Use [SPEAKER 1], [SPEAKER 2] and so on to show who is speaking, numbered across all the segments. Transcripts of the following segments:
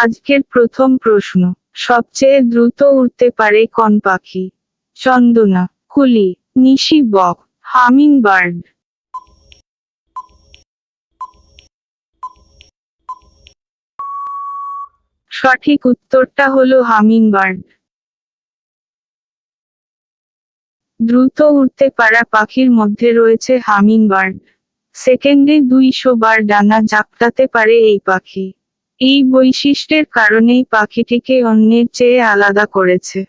[SPEAKER 1] আজকের প্রথম প্রশ্ন, সবচেয়ে দ্রুত উড়তে পারে কোন পাখি? চন্দনা, কুলি, নিশি বক, হামিংবার্ড। সঠিক উত্তরটা হলো হামিংবার্ড। দ্রুত উড়তে পারা পাখির মধ্যে রয়েছে হামিংবার্ড। সেকেন্ডে 200 বার ডানা ঝাপটাতে পারে এই পাখি। এই বৈশিষ্ট্যের কারণেই পাখিটিকে অন্যের চেয়ে আলাদা করেছে।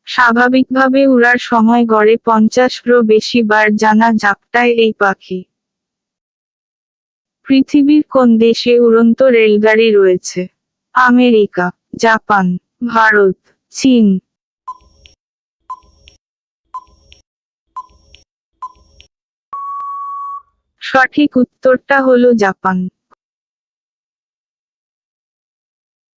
[SPEAKER 1] স্বাভাবিকভাবে উড়ার সময় গড়ে 50-রও বেশি বার ডানা ঝাপটায় এই পাখি। পৃথিবীর কোন দেশে উড়ন্ত রেলগাড়ি রয়েছে? আমেরিকা, জাপান, ভারত, চীন। সঠিক উত্তরটা হলো জাপান।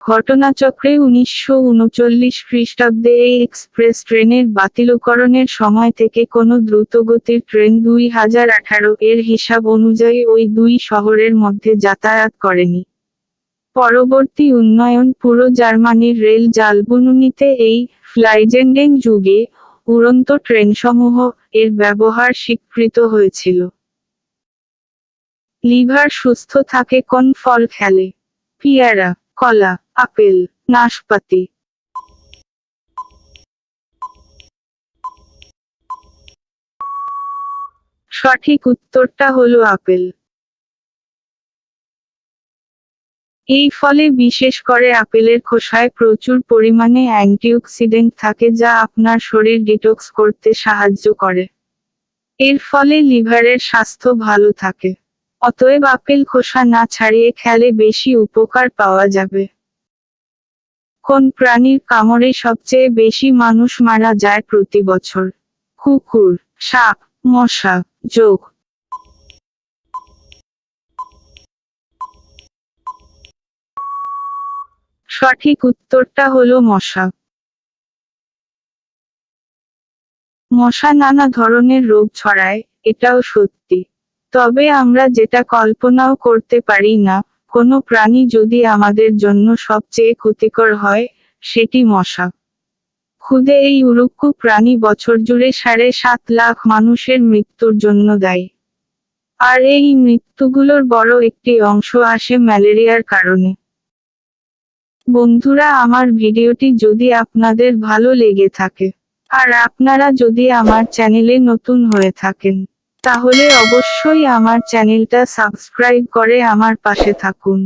[SPEAKER 1] ঘটনাচক্রে 1939 খ্রিস্টাব্দে এই এক্সপ্রেস ট্রেনের বাতিলকরণের সময় থেকে কোনো দ্রুতগতির ট্রেন 2018 এর হিসাব অনুযায়ী ওই দুই শহরের মধ্যে যাতায়াত করেনি। পরবর্তী উন্নয়ন পুরো জার্মানির রেল জালবুনুনিতে এই ফ্লাইজেন্ডেন যুগে উড়ন্ত ট্রেনসমূহ এর ব্যবহার স্বীকৃত হয়েছিল। লিভার সুস্থ থাকে কোন ফল খেলে? পেয়ারা, কলা, আপেল, নাশপাতি। সঠিক উত্তরটা হলো আপেল। এই ফলে বিশেষ করে আপেলের খোসায় প্রচুর পরিমাণে অ্যান্টিঅক্সিডেন্ট থাকে যা আপনার শরীর ডিটক্স করতে সাহায্য করে। এর ফলে লিভারের স্বাস্থ্য ভালো থাকে। অতএব আপেল খোসা না ছাড়িয়ে খেলে বেশি উপকার পাওয়া যাবে। কোন প্রাণীর কামড়ে সবচেয়ে বেশি মানুষ মারা যায় প্রতি বছর? কুকুর, সাপ, মশা, জোঁক। সঠিক উত্তরটা হলো মশা। মশা নানা ধরনের রোগ ছড়ায়, এটাও সত্যি। তবে আমরা যেটা কল্পনাও করতে পারি না, কোনো প্রাণী যদি আমাদের জন্য সবচেয়ে ক্ষতিকর হয়, সেটি মশা। খুদে এই উড়ুক্কু প্রাণী বছর জুড়ে 7.5 লাখ মানুষের মৃত্যুর জন্য দায়ী। আর এই মৃত্যুগুলোর বড় একটি অংশ আসে ম্যালেরিয়ার কারণে। বন্ধুরা, আমার ভিডিওটি যদি আপনাদের ভালো লেগে থাকে, আর আপনারা যদি আমার চ্যানেলে নতুন হয়ে থাকেন, তাহলে অবশ্যই আমার চ্যানেলটা সাবস্ক্রাইব করে আমার পাশে থাকুন।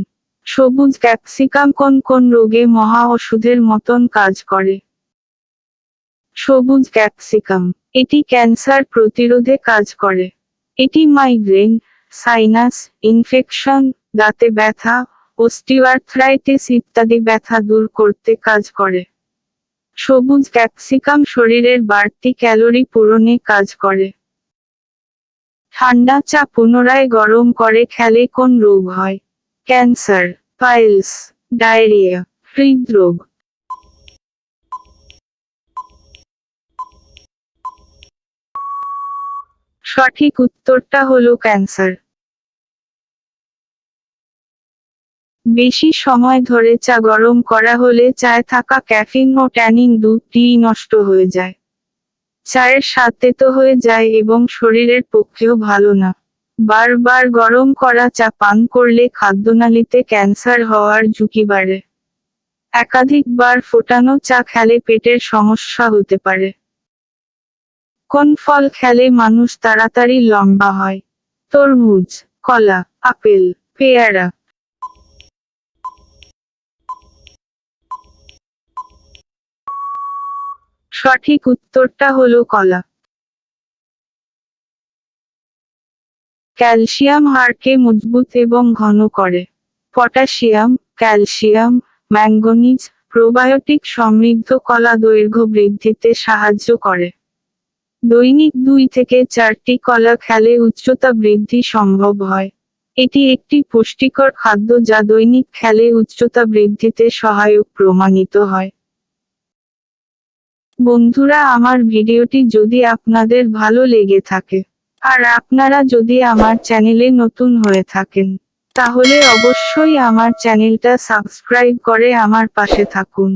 [SPEAKER 1] সবুজ ক্যাপসিকাম কোন কোন রোগে মহা ওষুধের মতন কাজ করে? সবুজ ক্যাপসিকাম, এটি ক্যান্সার প্রতিরোধে কাজ করে। এটি মাইগ্রেন, সাইনাস ইনফেকশন, দাঁতে ব্যথা, অস্টিওআর্থ্রাইটিস ইত্যাদি ব্যথা দূর করতে কাজ করে। সবুজ ক্যাপসিকাম শরীরের বাড়তি ক্যালোরি পূরণে কাজ করে। ঠান্ডা চা পুনরায় গরম করে খেলে কোন রোগ হয়? ক্যান্সার, পাইলস, ডায়রিয়া, হৃদরোগ। সঠিক উত্তরটা হলো ক্যান্সার। বেশি সময় ধরে চা গরম করা হলে চায়ে থাকা ক্যাফিন ও ট্যানিন দুটিই নষ্ট হয়ে যায়। চায়ের স্বাদ তেতো হয়ে যায় এবং শরীরের পক্ষেও ভালো না। বারবার গরম করা চা পান করলে খাদ্যনালীতে ক্যান্সার হওয়ার ঝুঁকি বাড়ে। একাধিকবার ফোটানো চা খেলে পেটের সমস্যা হতে পারে। কোন ফল খেলে মানুষ তাড়াতাড়ি লম্বা হয়? তরমুজ, কলা, আপেল, পেয়ারা। সঠিক উত্তরটা হলো কলা। ক্যালসিয়াম হাড়কে মজবুত এবং ঘন করে। পটাশিয়াম, ক্যালসিয়াম, ম্যাঙ্গানিজ, প্রোবায়োটিক সমৃদ্ধ কলা দৈর্ঘ্য বৃদ্ধিতে সাহায্য করে। দৈনিক 2 থেকে 4টি কলা খেলে উচ্চতা বৃদ্ধি সম্ভব হয়। এটি একটি পুষ্টিকর খাদ্য যা দৈনিক খেলে উচ্চতা বৃদ্ধিতে সহায়ক প্রমাণিত হয়। বন্ধুরা, আমার ভিডিওটি যদি আপনাদের ভালো লেগে থাকে, আর আপনারা যদি আমার চ্যানেলে নতুন হয়ে থাকেন, তাহলে অবশ্যই আমার চ্যানেলটা সাবস্ক্রাইব করে আমার পাশে থাকুন।